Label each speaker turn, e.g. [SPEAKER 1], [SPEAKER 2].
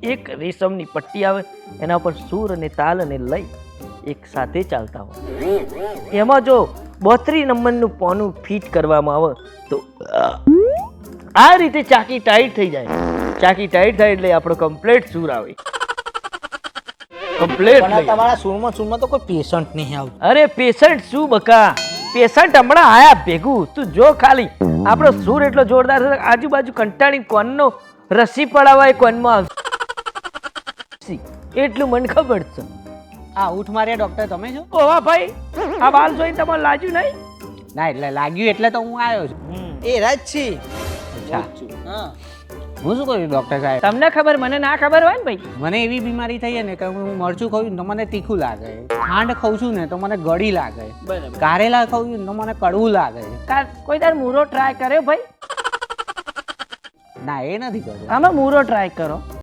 [SPEAKER 1] એક રેશમની પટ્ટી આવે, એના પર સૂર અને તાલ અને લય એક સાથે ચાલતા હોય. એમાં જો 32 નંબરનું પોનું ફિટ કરવામાં આવે તો આ રીતે ચાકી ટાઈટ થઈ જાય. ચાકી ટાઈટ થાય એટલે આપણો કમ્પ્લીટ સૂર આવે. કમ્પ્લીટ.
[SPEAKER 2] તમારા સૂરમાં તો કોઈ પેશન્ટ નહીં આવતું.
[SPEAKER 1] અરે પેશન્ટ શું બકા, પેશન્ટ હમણાં આયા ભેગું. તું જો ખાલી આપણો સૂર એટલો જોરદાર છે, આજુબાજુ કંટાળી કોનનો રસી પડાવવા કોનમાં આવશે એટલું મને ખબર છે.
[SPEAKER 2] આ ઊઠ માર્યા ડોક્ટર તમે છો?
[SPEAKER 1] ઓવા ભાઈ, આ વાલ જોઈને તમારે લાગ્યું નહીં?
[SPEAKER 2] ના એટલે લાગ્યું એટલે તો હું આવ્યો છું. એ રાજ છે. અચ્છા હા, હું શું કહ્યું ડોક્ટર સાહેબ?
[SPEAKER 1] તમને ખબર, મને ના ખબર હોય ને ભાઈ.
[SPEAKER 2] મને એવી બીમારી થઈ ને કે હું મરચું ખાઉં તો મને તીખું લાગે, ખાંડ ખાઉં છું ને તો મને ગળી લાગે, કારેલા ખાઉં છું તો મને કડવું લાગે.
[SPEAKER 1] કોઈ તાર મૂરો ટ્રાય કર્યો ભાઈ?
[SPEAKER 2] ના એ નથી કર્યું.
[SPEAKER 1] આમાં મૂરો ટ્રાય કરો.